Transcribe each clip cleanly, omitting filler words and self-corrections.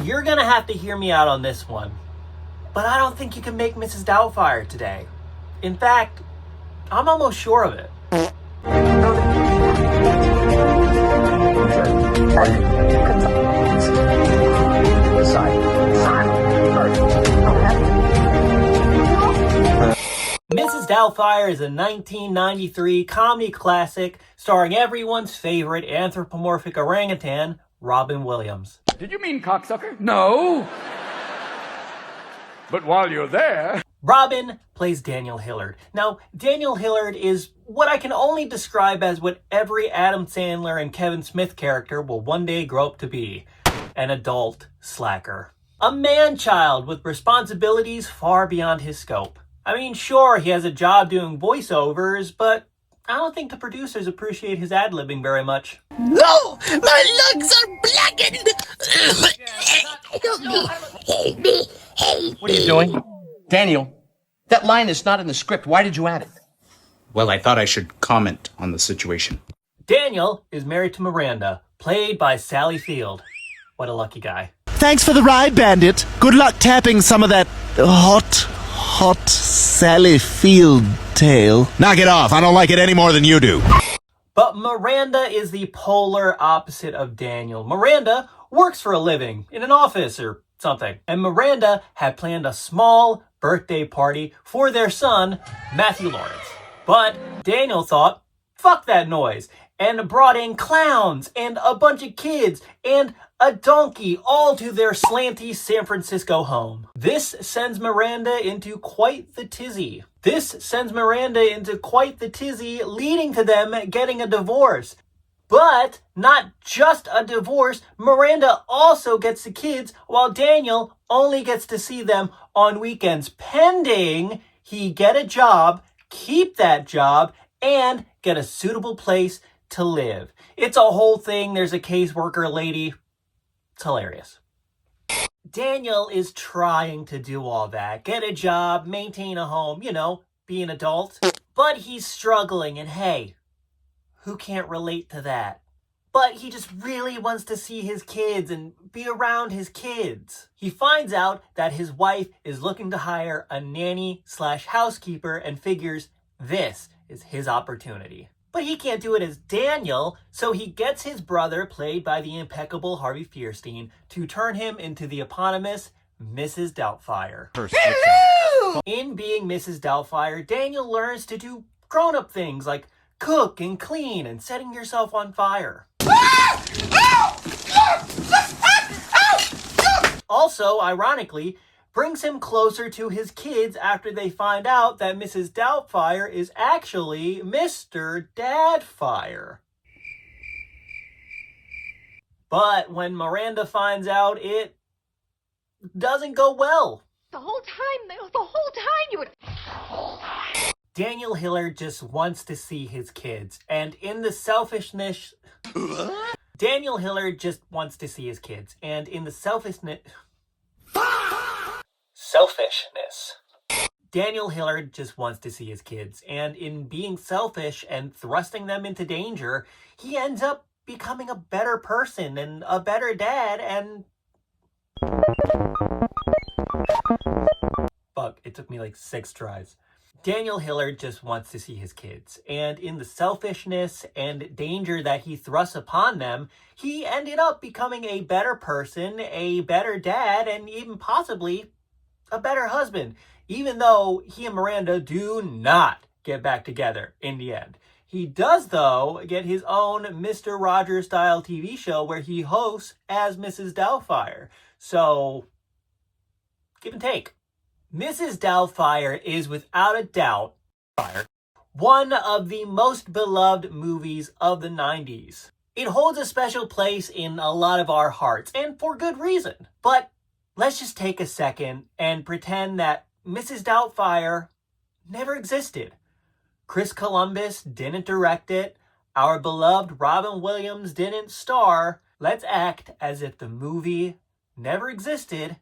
You're gonna have to hear me out on this one, but I don't think you can make Mrs. Doubtfire today. In fact, I'm almost sure of it. Mrs. Doubtfire is a 1993 comedy classic starring everyone's favorite anthropomorphic orangutan, Robin Williams. Did you mean cocksucker? No. But while you're there... Robin plays Daniel Hillard. Now, Daniel Hillard is what I can only describe as what every Adam Sandler and Kevin Smith character will one day grow up to be. An adult slacker. A man-child with responsibilities far beyond his scope. I mean, sure, he has a job doing voiceovers, but I don't think the producers appreciate his ad-libbing very much. No! My lungs are blackened! Help me! Help me! Help What are you doing? Daniel, that line is not in the script. Why did you add it? Well, I thought I should comment on the situation. Daniel is married to Miranda, played by Sally Field. What a lucky guy. Thanks for the ride, Bandit. Good luck tapping some of that hot Sally Field tail. Knock it off. I don't like it any more than you do. But Miranda is the polar opposite of Daniel. Miranda works for a living in an office or something. And Miranda had planned a small birthday party for their son, Matthew Lawrence. But Daniel thought, fuck that noise, and brought in clowns and a bunch of kids and a donkey all to their slanty San Francisco home. This sends Miranda into quite the tizzy. Leading to them getting a divorce. But not just a divorce, Miranda also gets the kids while Daniel only gets to see them on weekends, pending he get a job, keep that job, and get a suitable place to live. It's a whole thing. There's a caseworker lady. It's hilarious. Daniel is trying to do all that. Get a job, maintain a home, be an adult. But he's struggling, and hey, who can't relate to that? But he just really wants to see his kids and be around his kids. He finds out that his wife is looking to hire a nanny/housekeeper and figures this is his opportunity. But he can't do it as Daniel, so he gets his brother, played by the impeccable Harvey Fierstein, to turn him into the eponymous Mrs. Doubtfire. In being Mrs. Doubtfire, Daniel learns to do grown-up things like cook and clean and setting yourself on fire. Also, ironically, brings him closer to his kids after they find out that Mrs. Doubtfire is actually Mr. Dadfire. But when Miranda finds out, it doesn't go well. The whole time you would... Daniel Hillard just wants to see his kids, and in the selfishness... Daniel Hillard just wants to see his kids, and in the selfishness... Daniel Hillard just wants to see his kids, and in being selfish and thrusting them into danger, he ends up becoming a better person and a better dad, and... Fuck, it took me like 6 tries. Daniel Hillard just wants to see his kids, and in the selfishness and danger that he thrusts upon them, he ended up becoming a better person, a better dad, and even possibly a better husband, even though he and Miranda do not get back together in the end. He does, though, get his own Mr. Rogers-style TV show where he hosts as Mrs. Doubtfire. So, give and take. Mrs. Doubtfire is without a doubt one of the most beloved movies of the 90s. It holds a special place in a lot of our hearts, and for good reason. But let's just take a second and pretend that Mrs. Doubtfire never existed. Chris Columbus didn't direct it. Our beloved Robin Williams didn't star. Let's act as if the movie never existed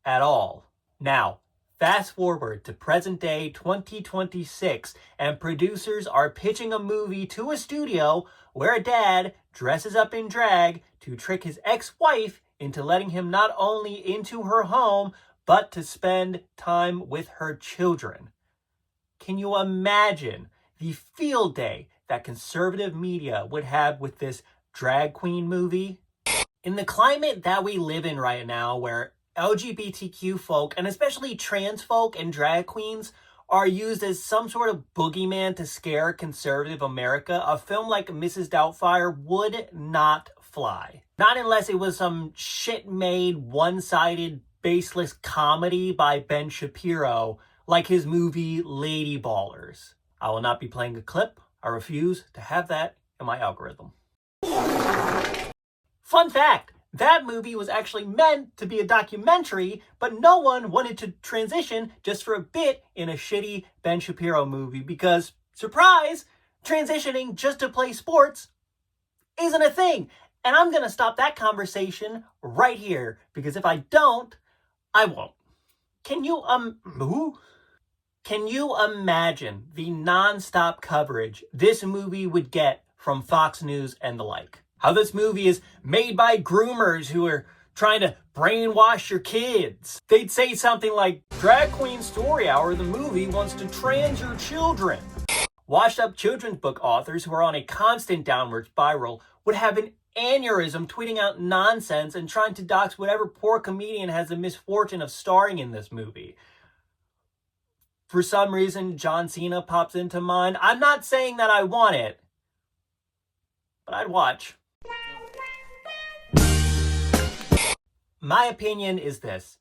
at all. Now, fast forward to present day 2026, and producers are pitching a movie to a studio where a dad dresses up in drag to trick his ex-wife into letting him not only into her home, but to spend time with her children. Can you imagine the field day that conservative media would have with this drag queen movie? In the climate that we live in right now, where LGBTQ folk, and especially trans folk and drag queens, are used as some sort of boogeyman to scare conservative America, a film like Mrs. Doubtfire would not fly. Not unless it was some shit-made, one-sided, baseless comedy by Ben Shapiro, like his movie Lady Ballers. I will not be playing a clip. I refuse to have that in my algorithm. Fun fact, that movie was actually meant to be a documentary, but no one wanted to transition just for a bit in a shitty Ben Shapiro movie because, surprise, transitioning just to play sports isn't a thing. And I'm going to stop that conversation right here, because if I don't, I won't. Can you imagine the non-stop coverage this movie would get from Fox News and the like? How this movie is made by groomers who are trying to brainwash your kids. They'd say something like, Drag Queen Story Hour, the movie wants to trans your children. Washed up children's book authors who are on a constant downward spiral would have an aneurysm tweeting out nonsense and trying to dox whatever poor comedian has the misfortune of starring in this movie. For some reason, John Cena pops into mind. I'm not saying that I want it, but I'd watch. My opinion is this.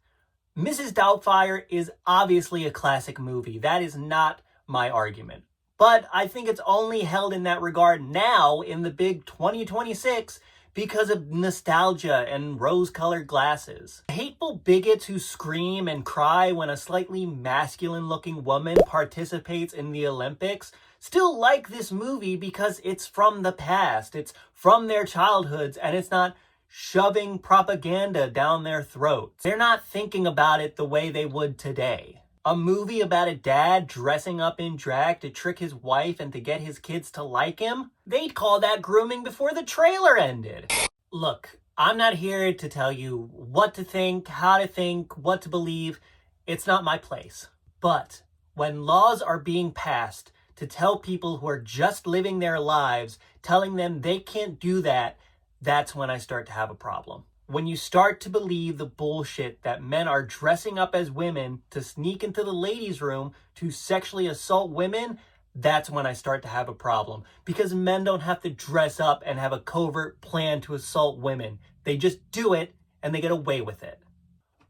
Mrs. Doubtfire is obviously a classic movie. That is not my argument. But I think it's only held in that regard now in the big 2026 because of nostalgia and rose-colored glasses. Hateful bigots who scream and cry when a slightly masculine-looking woman participates in the Olympics still like this movie because it's from the past, it's from their childhoods, and it's not shoving propaganda down their throats. They're not thinking about it the way they would today. A movie about a dad dressing up in drag to trick his wife and to get his kids to like him? They'd call that grooming before the trailer ended. Look, I'm not here to tell you what to think, how to think, what to believe. It's not my place. But when laws are being passed to tell people who are just living their lives, telling them they can't do that, that's when I start to have a problem. When you start to believe the bullshit that men are dressing up as women to sneak into the ladies' room to sexually assault women, that's when I start to have a problem. Because men don't have to dress up and have a covert plan to assault women. They just do it and they get away with it.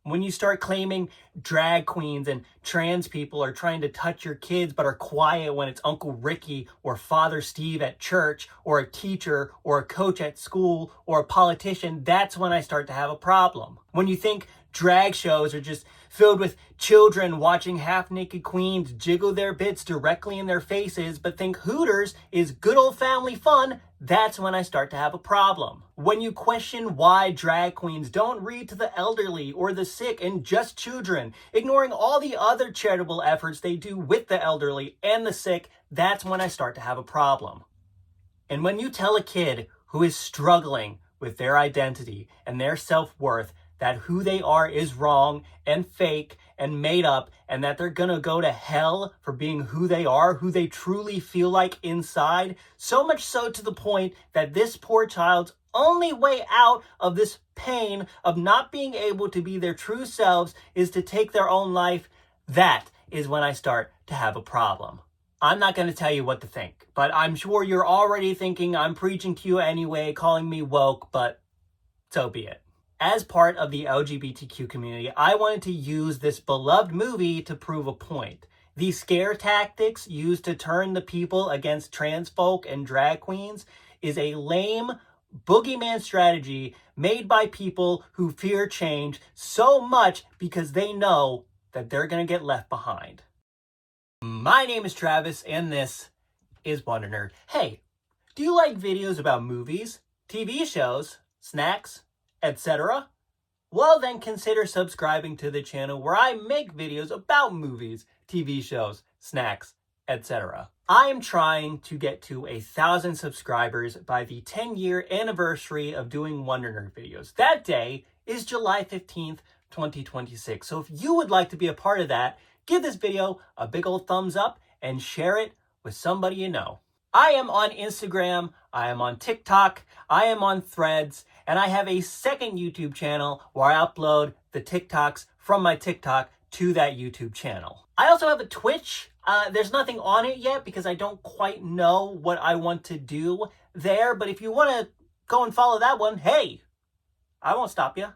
When you start claiming drag queens and trans people are trying to touch your kids but are quiet when it's Uncle Ricky or Father Steve at church or a teacher or a coach at school or a politician, that's when I start to have a problem. When you think drag shows are just filled with children watching half-naked queens jiggle their bits directly in their faces but think Hooters is good old family fun, that's when I start to have a problem. When you question why drag queens don't read to the elderly or the sick and just children, ignoring all the other charitable efforts they do with the elderly and the sick, that's when I start to have a problem. And when you tell a kid who is struggling with their identity and their self-worth that who they are is wrong and fake and made up, and that they're gonna go to hell for being who they are, who they truly feel like inside, so much so to the point that this poor child's only way out of this pain of not being able to be their true selves is to take their own life, that is when I start to have a problem. I'm not going to tell you what to think, but I'm sure you're already thinking I'm preaching to you anyway, calling me woke, but so be it. As part of the LGBTQ community, I wanted to use this beloved movie to prove a point. The scare tactics used to turn the people against trans folk and drag queens is a lame boogeyman strategy made by people who fear change so much because they know that they're going to get left behind. My name is Travis, and this is Wonder Nerd. Hey, do you like videos about movies, TV shows, snacks, etc.? Well, then consider subscribing to the channel where I make videos about movies, TV shows, snacks, etc. I am trying to get to 1,000 subscribers by the 10-year anniversary of doing Wonder Nerd videos. That day is July 15th, 2026. So if you would like to be a part of that, give this video a big old thumbs up and share it with somebody you know. I am on Instagram, I am on TikTok, I am on Threads, and I have a second YouTube channel where I upload the TikToks from my TikTok to that YouTube channel. I also have a Twitch. There's nothing on it yet because I don't quite know what I want to do there, but if you want to go and follow that one, hey, I won't stop you.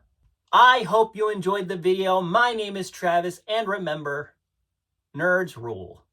I hope you enjoyed the video. My name is Travis, and remember, nerds rule.